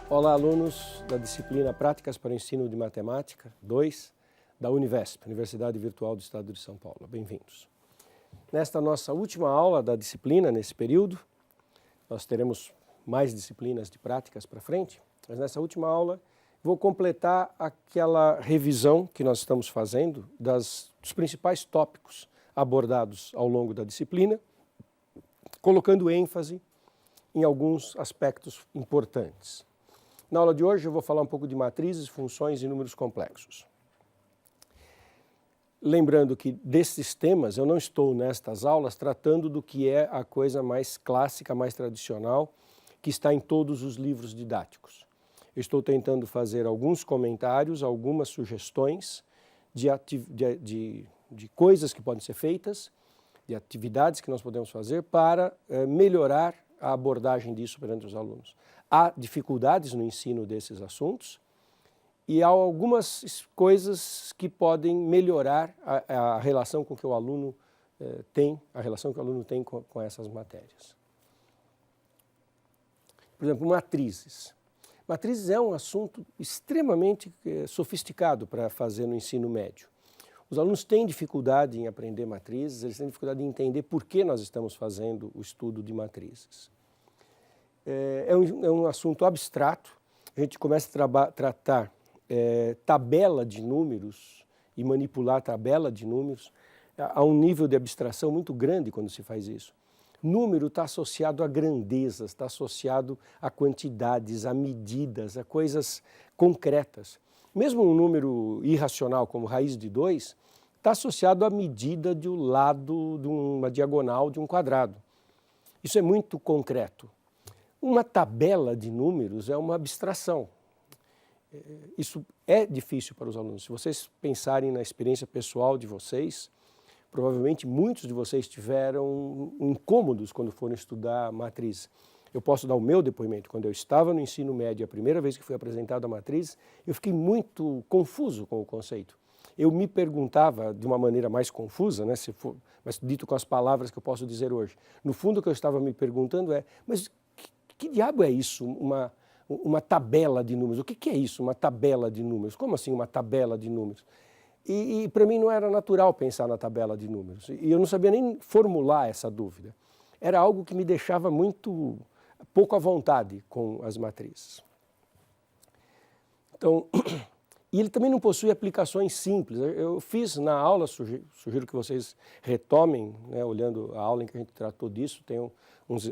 Olá, alunos da disciplina Práticas para o Ensino de Matemática 2 da Univesp, Universidade Virtual do Estado de São Paulo. Bem-vindos. Nesta nossa última aula da disciplina, nesse período, nós teremos mais disciplinas de práticas para frente, mas nessa última aula vou completar aquela revisão que nós estamos fazendo dos principais tópicos abordados ao longo da disciplina, colocando ênfase em alguns aspectos importantes. Na aula de hoje eu vou falar um pouco de matrizes, funções e números complexos. Lembrando que desses temas eu não estou nestas aulas tratando do que é a coisa mais clássica, mais tradicional, que está em todos os livros didáticos. Eu estou tentando fazer alguns comentários, algumas sugestões de coisas que podem ser feitas, de atividades que nós podemos fazer para melhorar a abordagem disso perante os alunos. Há dificuldades no ensino desses assuntos e há algumas coisas que podem melhorar a relação com que o aluno tem, a relação que o aluno tem com essas matérias. Por exemplo, matrizes. Matrizes é um assunto extremamente sofisticado para fazer no ensino médio. Os alunos têm dificuldade em aprender matrizes, eles têm dificuldade em entender por que nós estamos fazendo o estudo de matrizes. É um assunto abstrato, a gente começa a tratar tabela de números e manipular tabela de números a um nível de abstração muito grande quando se faz isso. Número está associado a grandezas, está associado a quantidades, a medidas, a coisas concretas. Mesmo um número irracional como raiz de 2 está associado à medida do lado de uma diagonal de um quadrado. Isso é muito concreto. Uma tabela de números é uma abstração. Isso é difícil para os alunos. Se vocês pensarem na experiência pessoal de vocês, provavelmente muitos de vocês tiveram incômodos quando foram estudar matriz. Eu posso dar o meu depoimento. Quando eu estava no ensino médio, a primeira vez que fui apresentado a matriz, eu fiquei muito confuso com o conceito. Eu me perguntava de uma maneira mais confusa, né, mas dito com as palavras que eu posso dizer hoje. No fundo, o que eu estava me perguntando mas que diabo é isso, uma tabela de números? O que é isso, uma tabela de números? Como assim uma tabela de números? E para mim não era natural pensar na tabela de números. E eu não sabia nem formular essa dúvida. Era algo que me deixava muito pouco à vontade com as matrizes. Então, e ele também não possui aplicações simples. Eu fiz na aula, sugiro que vocês retomem, né, olhando a aula em que a gente tratou disso, tem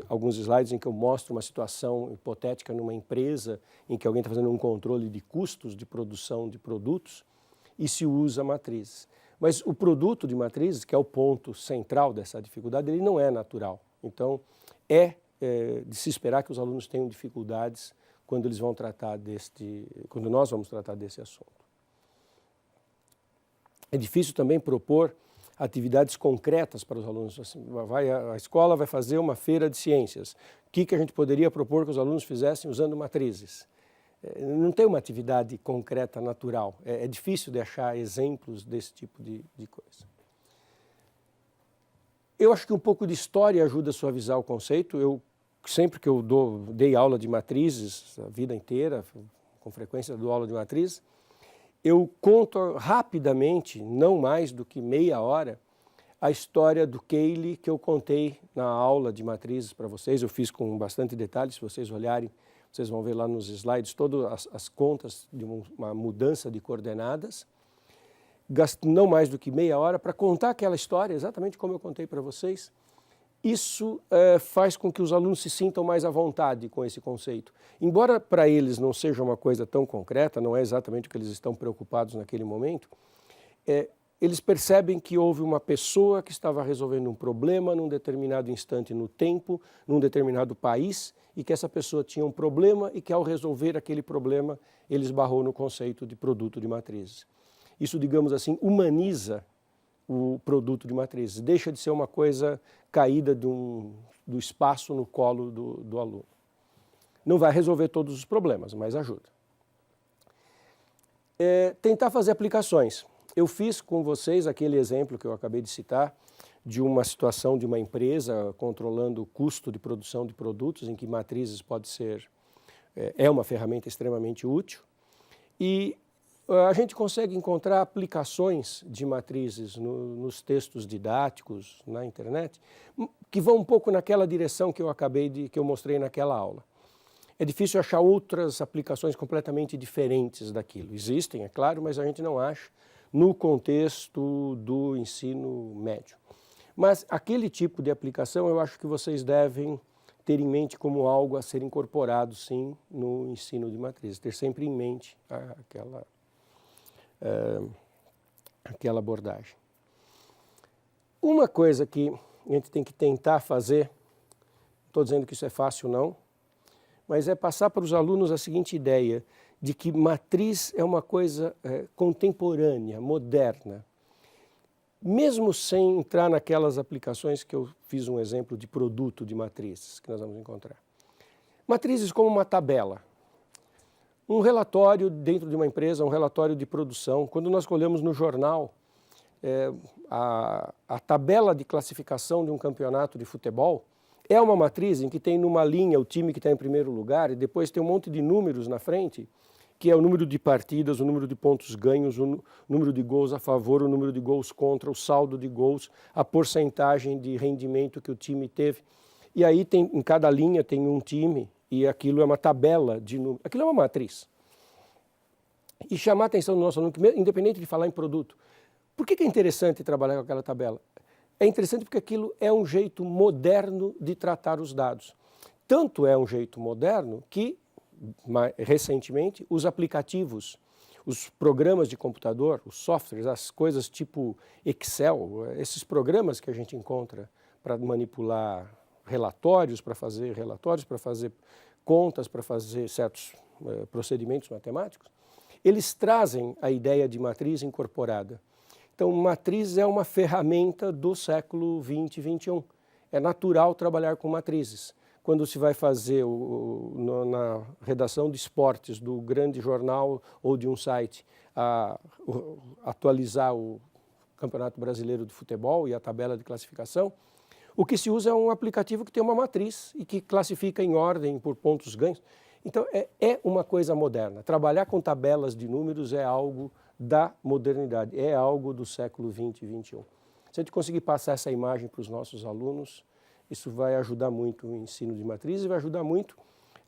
alguns slides em que eu mostro uma situação hipotética numa empresa em que alguém está fazendo um controle de custos de produção de produtos e se usa matrizes. Mas o produto de matrizes, que é o ponto central dessa dificuldade, ele não é natural. Então, de se esperar que os alunos tenham dificuldades quando eles vão tratar quando nós vamos tratar desse assunto. É difícil também propor atividades concretas para os alunos. Assim, a escola vai fazer uma feira de ciências. O que a gente poderia propor que os alunos fizessem usando matrizes? Não tem uma atividade concreta, natural. É difícil de achar exemplos desse tipo de coisa. Eu acho que um pouco de história ajuda a suavizar o conceito. Sempre que eu dei aula de matrizes, a vida inteira, com frequência dou aula de matrizes, eu conto rapidamente, não mais do que meia hora, a história do Cayley que eu contei na aula de matrizes para vocês. Eu fiz com bastante detalhe, se vocês olharem, vocês vão ver lá nos slides todas as contas de uma mudança de coordenadas. Gasto não mais do que meia hora para contar aquela história, exatamente como eu contei para vocês. Isso faz com que os alunos se sintam mais à vontade com esse conceito. Embora para eles não seja uma coisa tão concreta, não é exatamente o que eles estão preocupados naquele momento, eles percebem que houve uma pessoa que estava resolvendo um problema num determinado instante no tempo, num determinado país, e que essa pessoa tinha um problema e que ao resolver aquele problema, ele esbarrou no conceito de produto de matrizes. Isso, digamos assim, humaniza o produto de matrizes, deixa de ser uma coisa caída do espaço no colo do aluno. Não vai resolver todos os problemas, mas ajuda. Tentar fazer aplicações. Eu fiz com vocês aquele exemplo que eu acabei de citar, de uma situação de uma empresa controlando o custo de produção de produtos, em que matrizes pode ser é uma ferramenta extremamente útil. E a gente consegue encontrar aplicações de matrizes nos textos didáticos, na internet, que vão um pouco naquela direção que eu mostrei naquela aula. É difícil achar outras aplicações completamente diferentes daquilo. Existem, é claro, mas a gente não acha no contexto do ensino médio. Mas aquele tipo de aplicação eu acho que vocês devem ter em mente como algo a ser incorporado, sim, no ensino de matrizes. Ter sempre em mente aquela abordagem. Uma coisa que a gente tem que tentar fazer, não estou dizendo que isso é fácil não, mas é passar para os alunos a seguinte ideia, de que matriz é uma coisa contemporânea, moderna. Mesmo sem entrar naquelas aplicações que eu fiz um exemplo de produto de matrizes, que nós vamos encontrar. Matrizes como uma tabela. Um relatório dentro de uma empresa, um relatório de produção. Quando nós olhamos no jornal a tabela de classificação de um campeonato de futebol, é uma matriz em que tem numa linha o time que está em primeiro lugar e depois tem um monte de números na frente, que é o número de partidas, o número de pontos ganhos, o número de gols a favor, o número de gols contra, o saldo de gols, a porcentagem de rendimento que o time teve. E aí em cada linha tem um time e aquilo é uma tabela de números. Aquilo é uma matriz. E chamar a atenção do nosso aluno, independente de falar em produto. Por que é interessante trabalhar com aquela tabela? É interessante porque aquilo é um jeito moderno de tratar os dados. Tanto é um jeito moderno que, recentemente, os aplicativos, os programas de computador, os softwares, as coisas tipo Excel, esses programas que a gente encontra para manipular relatórios, para fazer contas, para fazer certos procedimentos matemáticos, eles trazem a ideia de matriz incorporada. Então, matriz é uma ferramenta do século XX e XXI. É natural trabalhar com matrizes. Quando se vai fazer na redação de esportes do grande jornal ou de um site, atualizar o Campeonato Brasileiro de Futebol e a tabela de classificação, o que se usa é um aplicativo que tem uma matriz e que classifica em ordem por pontos ganhos. Então, é uma coisa moderna. Trabalhar com tabelas de números é algo da modernidade, é algo do século XX e XXI. Se a gente conseguir passar essa imagem para os nossos alunos, isso vai ajudar muito o ensino de matrizes e vai ajudar muito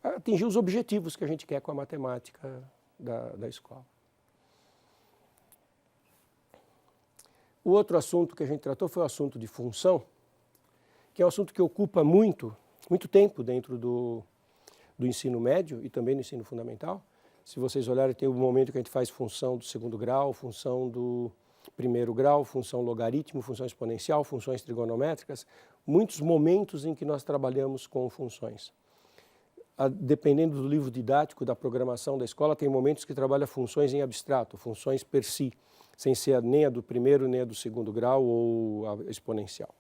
a atingir os objetivos que a gente quer com a matemática da escola. O outro assunto que a gente tratou foi o assunto de função, que é um assunto que ocupa muito tempo dentro do ensino médio e também no ensino fundamental. Se vocês olharem, tem o momento que a gente faz função do segundo grau, função do primeiro grau, função logaritmo, função exponencial, funções trigonométricas, muitos momentos em que nós trabalhamos com funções. Dependendo do livro didático, da programação da escola, tem momentos que trabalha funções em abstrato, funções per si, sem ser nem a do primeiro, nem a do segundo grau ou a exponencial.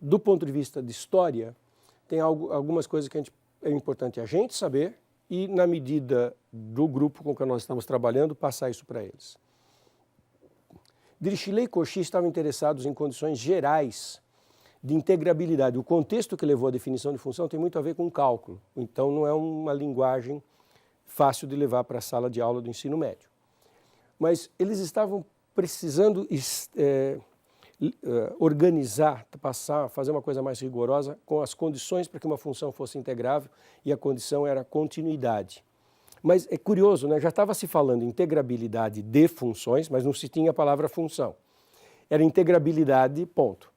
Do ponto de vista de história, tem algumas coisas que é importante a gente saber e, na medida do grupo com que nós estamos trabalhando, passar isso para eles. Dirichlet e Cauchy estavam interessados em condições gerais de integrabilidade. O contexto que levou à definição de função tem muito a ver com cálculo, então não é uma linguagem fácil de levar para a sala de aula do ensino médio. Mas eles estavam precisando organizar, fazer uma coisa mais rigorosa com as condições para que uma função fosse integrável e a condição era continuidade. Mas é curioso, né? Já estava se falando em integrabilidade de funções, mas não se tinha a palavra função. Era integrabilidade, ponto.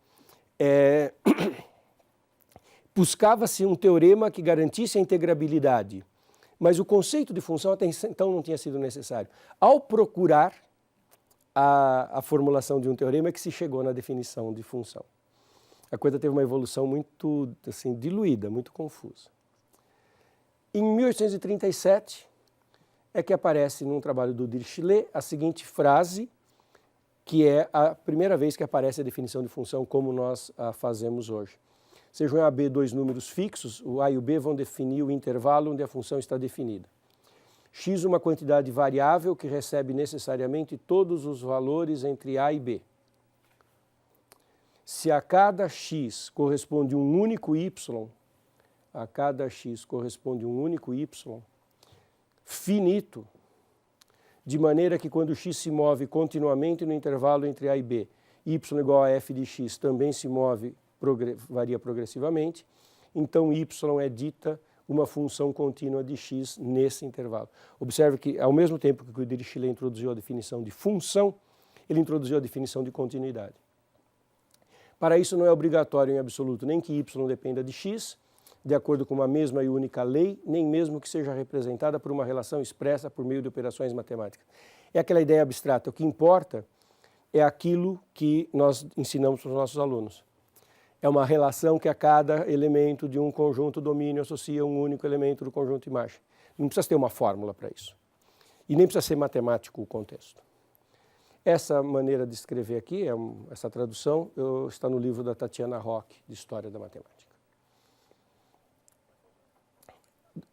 Buscava-se um teorema que garantisse a integrabilidade, mas o conceito de função até então não tinha sido necessário. Ao procurar a formulação de um teorema que se chegou na definição de função. A coisa teve uma evolução muito assim, diluída, muito confusa. Em 1837 é que aparece num trabalho do Dirichlet a seguinte frase, que é a primeira vez que aparece a definição de função como nós a fazemos hoje. Sejam em A, B dois números fixos, o A e o B vão definir o intervalo onde a função está definida. X uma quantidade variável que recebe necessariamente todos os valores entre A e B. Se a cada x corresponde um único y, a cada x corresponde um único y finito, de maneira que quando x se move continuamente no intervalo entre a e b, y igual a f de x também se move, varia progressivamente, então y é dita uma função contínua de x nesse intervalo. Observe que, ao mesmo tempo que o Dirichlet introduziu a definição de função, ele introduziu a definição de continuidade. Para isso, não é obrigatório em absoluto nem que y dependa de x, de acordo com uma mesma e única lei, nem mesmo que seja representada por uma relação expressa por meio de operações matemáticas. É aquela ideia abstrata. O que importa é aquilo que nós ensinamos para os nossos alunos. É uma relação que a cada elemento de um conjunto domínio associa um único elemento do conjunto imagem. Não precisa ter uma fórmula para isso. E nem precisa ser matemático o contexto. Essa maneira de escrever aqui, essa tradução, está no livro da Tatiana Rock, de História da Matemática.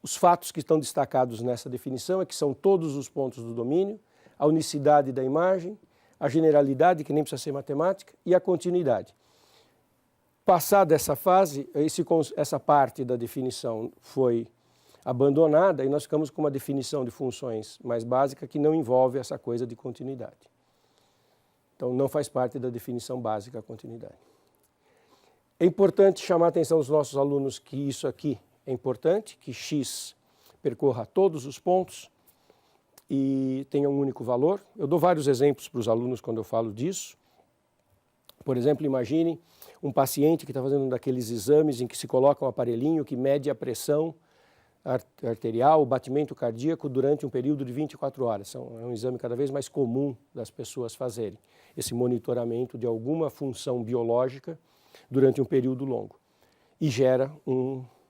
Os fatos que estão destacados nessa definição é que são todos os pontos do domínio, a unicidade da imagem, a generalidade, que nem precisa ser matemática, e a continuidade. Passada essa fase, essa parte da definição foi abandonada e nós ficamos com uma definição de funções mais básica que não envolve essa coisa de continuidade. Então, não faz parte da definição básica a continuidade. É importante chamar a atenção dos nossos alunos que isso aqui é importante, que x percorra todos os pontos e tenha um único valor. Eu dou vários exemplos para os alunos quando eu falo disso. Por exemplo, imagine um paciente que está fazendo um daqueles exames em que se coloca um aparelhinho que mede a pressão arterial, o batimento cardíaco durante um período de 24 horas. É um exame cada vez mais comum das pessoas fazerem, esse monitoramento de alguma função biológica durante um período longo. E gera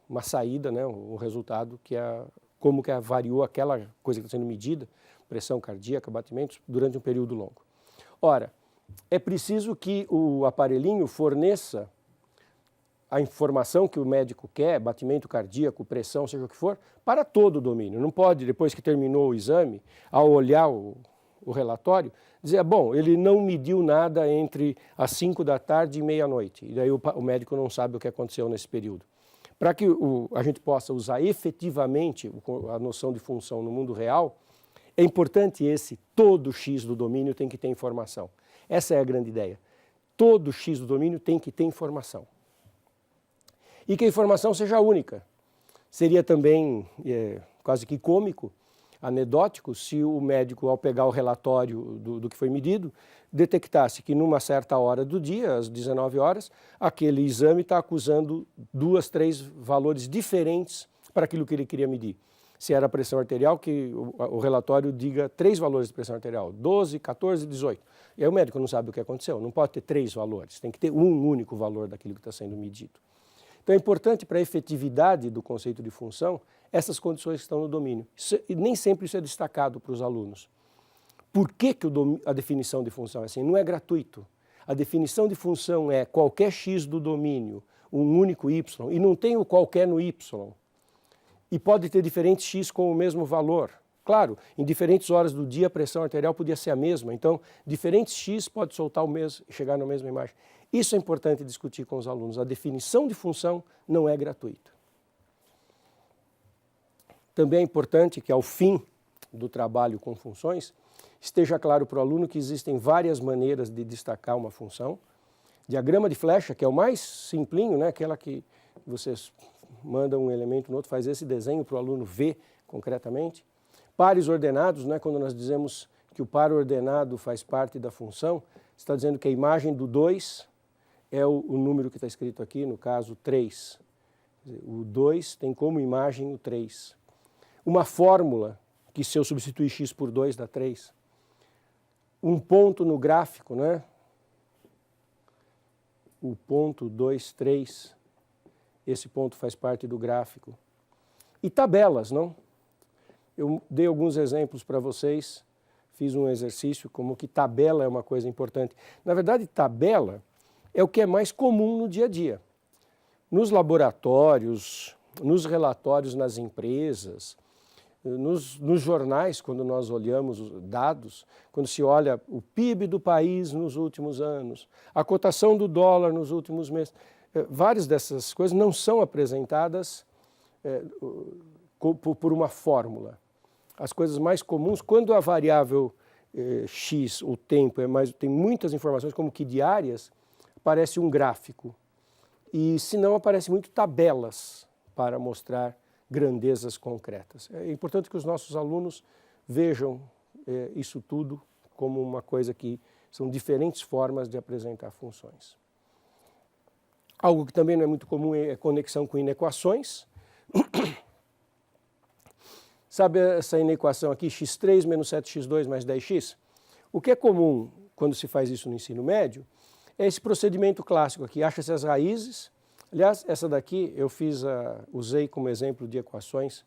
uma saída, né, um resultado que como que variou aquela coisa que está sendo medida, pressão cardíaca, batimentos, durante um período longo. Ora, é preciso que o aparelhinho forneça a informação que o médico quer, batimento cardíaco, pressão, seja o que for, para todo o domínio. Não pode, depois que terminou o exame, ao olhar o relatório, dizer, bom, ele não mediu nada entre as 5 da tarde e meia-noite. E daí o médico não sabe o que aconteceu nesse período. Para que a gente possa usar efetivamente a noção de função no mundo real, é importante todo x do domínio tem que ter informação. Essa é a grande ideia. Todo x do domínio tem que ter informação. E que a informação seja única. Seria também quase que cômico, anedótico, se o médico, ao pegar o relatório do que foi medido, detectasse que numa certa hora do dia, às 19 horas, aquele exame está acusando 2, 3 valores diferentes para aquilo que ele queria medir. Se era a pressão arterial, que o relatório diga 3 valores de pressão arterial, 12, 14, 18. E aí o médico não sabe o que aconteceu, não pode ter 3 valores, tem que ter um único valor daquilo que está sendo medido. Então é importante para a efetividade do conceito de função essas condições que estão no domínio. E nem sempre isso é destacado para os alunos. Por que a definição de função é assim? Não é gratuito. A definição de função é qualquer x do domínio, um único y, e não tem o qualquer no y. E pode ter diferentes x com o mesmo valor. Claro, em diferentes horas do dia a pressão arterial podia ser a mesma, então diferentes x pode soltar o mesmo, chegar na mesma imagem. Isso é importante discutir com os alunos. A definição de função não é gratuita. Também é importante que ao fim do trabalho com funções, esteja claro para o aluno que existem várias maneiras de destacar uma função. Diagrama de flecha, que é o mais simplinho, né? Aquela que vocês mandam um elemento no outro, faz esse desenho para o aluno ver concretamente. Pares ordenados, né? Quando nós dizemos que o par ordenado faz parte da função, está dizendo que a imagem do 2 é o número que está escrito aqui, no caso 3. O 2 tem como imagem o 3. Uma fórmula que se eu substituir x por 2 dá 3. Um ponto no gráfico, né? O ponto 2, 3, esse ponto faz parte do gráfico. E tabelas, não? Eu dei alguns exemplos para vocês, fiz um exercício como que tabela é uma coisa importante. Na verdade, tabela é o que é mais comum no dia a dia. Nos laboratórios, nos relatórios nas empresas, nos jornais, quando nós olhamos os dados, quando se olha o PIB do país nos últimos anos, a cotação do dólar nos últimos meses, várias dessas coisas não são apresentadas por uma fórmula. As coisas mais comuns, quando a variável x, o tempo, tem muitas informações, como que diárias, aparece um gráfico. E se não, aparece muito tabelas para mostrar grandezas concretas. É importante que os nossos alunos vejam isso tudo como uma coisa que são diferentes formas de apresentar funções. Algo que também não é muito comum é conexão com inequações. Sabe essa inequação aqui, x3 menos 7x2 mais 10x? O que é comum quando se faz isso no ensino médio é esse procedimento clássico aqui, acha-se as raízes. Aliás, essa daqui eu usei como exemplo de equações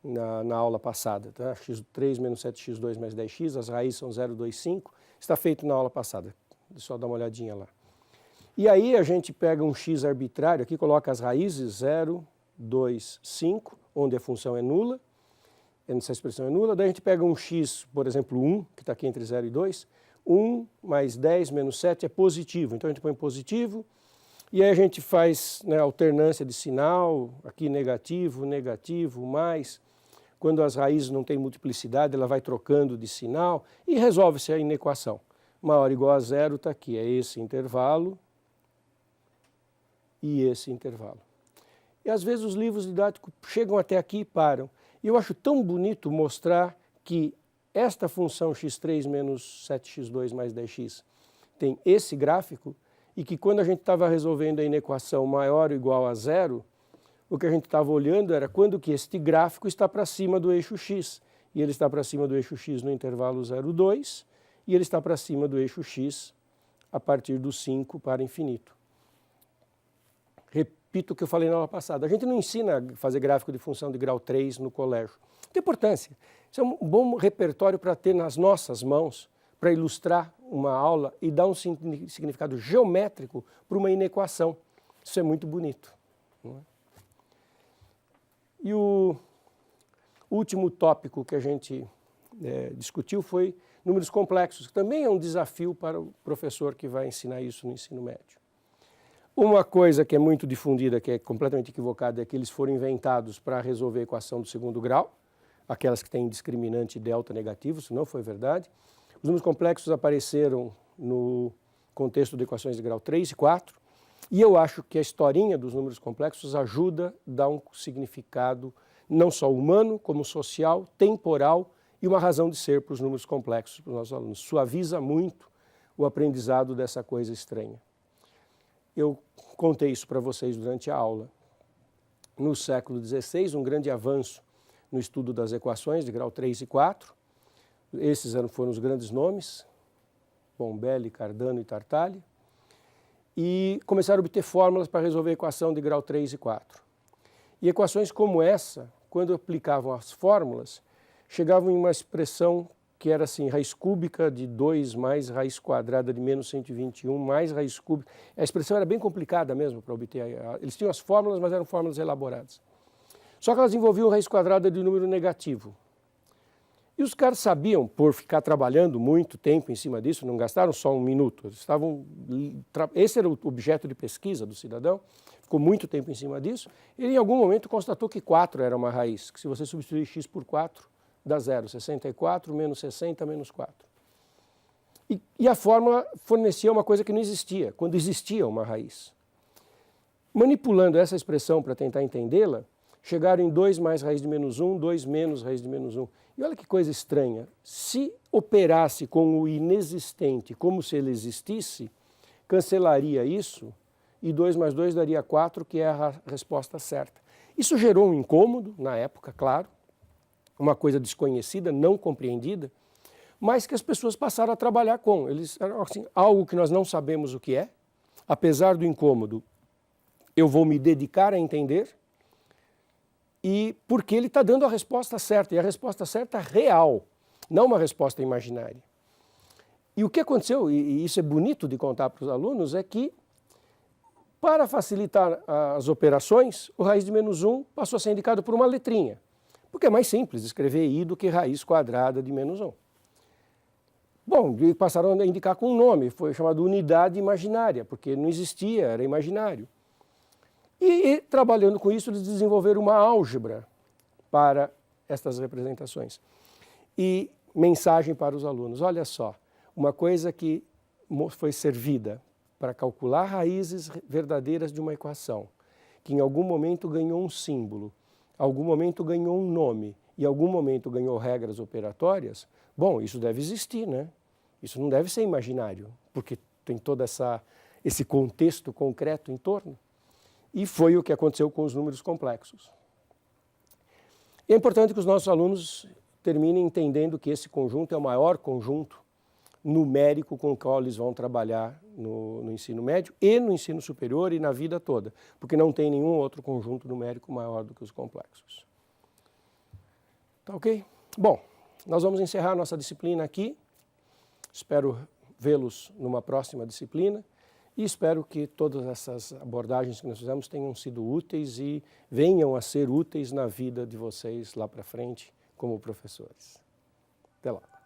na aula passada. Tá? x3 menos 7x2 mais 10x, as raízes são 0, 2, 5. Está feito na aula passada, só dar uma olhadinha lá. E aí a gente pega um x arbitrário, aqui coloca as raízes 0, 2, 5, onde a função é nula. Essa expressão é nula, daí a gente pega um x, por exemplo, 1, que está aqui entre 0 e 2, 1 mais 10 menos 7 é positivo, então a gente põe positivo, e aí a gente faz alternância de sinal, aqui negativo, negativo, mais, quando as raízes não têm multiplicidade, ela vai trocando de sinal, e resolve-se a inequação. Maior ou igual a zero está aqui, é esse intervalo e esse intervalo. E às vezes os livros didáticos chegam até aqui e param. E eu acho tão bonito mostrar que esta função x3 menos 7x2 mais 10x tem esse gráfico e que quando a gente estava resolvendo a inequação maior ou igual a zero, o que a gente estava olhando era quando que este gráfico está para cima do eixo x. E ele está para cima do eixo x no intervalo 0, 2 e ele está para cima do eixo x a partir do 5 para infinito. Repito o que eu falei na aula passada, a gente não ensina a fazer gráfico de função de grau 3 no colégio. Não tem importância. Isso é um bom repertório para ter nas nossas mãos, para ilustrar uma aula e dar um significado geométrico para uma inequação. Isso é muito bonito. Não é? E o último tópico que a gente discutiu foi números complexos, que também é um desafio para o professor que vai ensinar isso no ensino médio. Uma coisa que é muito difundida, que é completamente equivocada, é que eles foram inventados para resolver a equação do segundo grau, aquelas que têm discriminante delta negativo, isso não foi verdade. Os números complexos apareceram no contexto de equações de grau 3 e 4, e eu acho que a historinha dos números complexos ajuda a dar um significado não só humano, como social, temporal e uma razão de ser para os números complexos para os nossos alunos. Suaviza muito o aprendizado dessa coisa estranha. Eu contei isso para vocês durante a aula. No século XVI, um grande avanço no estudo das equações de grau 3 e 4. Esses foram os grandes nomes, Bombelli, Cardano e Tartaglia. E começaram a obter fórmulas para resolver a equação de grau 3 e 4. E equações como essa, quando aplicavam as fórmulas, chegavam em uma expressão que era assim, raiz cúbica de 2 mais raiz quadrada de menos 121 mais raiz cúbica. A expressão era bem complicada mesmo para obter. Eles tinham as fórmulas, mas eram fórmulas elaboradas. Só que elas envolviam raiz quadrada de número negativo. E os caras sabiam, por ficar trabalhando muito tempo em cima disso, não gastaram só um minuto. Eles esse era o objeto de pesquisa do cidadão, ficou muito tempo em cima disso. Ele em algum momento constatou que 4 era uma raiz, que se você substituir x por 4, dá 0, 64 menos 60 menos 4. E a fórmula fornecia uma coisa que não existia, quando existia uma raiz. Manipulando essa expressão para tentar entendê-la, chegaram em 2 mais raiz de menos 1, 2 menos raiz de menos 1. E olha que coisa estranha, se operasse com o inexistente como se ele existisse, cancelaria isso e 2 mais 2 daria 4, que é a resposta certa. Isso gerou um incômodo na época, claro, uma coisa desconhecida, não compreendida, mas que as pessoas passaram a trabalhar com. Eles eram assim, algo que nós não sabemos o que é, apesar do incômodo, eu vou me dedicar a entender, e porque ele está dando a resposta certa, e a resposta certa real, não uma resposta imaginária. E o que aconteceu, e isso é bonito de contar para os alunos, é que para facilitar as operações, o raiz de menos 1 passou a ser indicado por uma letrinha. Porque é mais simples escrever i do que raiz quadrada de menos 1. Bom, passaram a indicar com um nome, foi chamado unidade imaginária, porque não existia, era imaginário. E trabalhando com isso, eles desenvolveram uma álgebra para estas representações. E mensagem para os alunos, olha só, uma coisa que foi servida para calcular raízes verdadeiras de uma equação, que em algum momento ganhou um símbolo, algum momento ganhou um nome e em algum momento ganhou regras operatórias, bom, isso deve existir, né? Isso não deve ser imaginário, porque tem todo esse contexto concreto em torno. E foi o que aconteceu com os números complexos. E é importante que os nossos alunos terminem entendendo que esse conjunto é o maior conjunto numérico com o qual eles vão trabalhar no ensino médio e no ensino superior e na vida toda, porque não tem nenhum outro conjunto numérico maior do que os complexos. Tá ok? Bom, nós vamos encerrar nossa disciplina aqui. Espero vê-los numa próxima disciplina e espero que todas essas abordagens que nós fizemos tenham sido úteis e venham a ser úteis na vida de vocês lá para frente como professores. Até lá.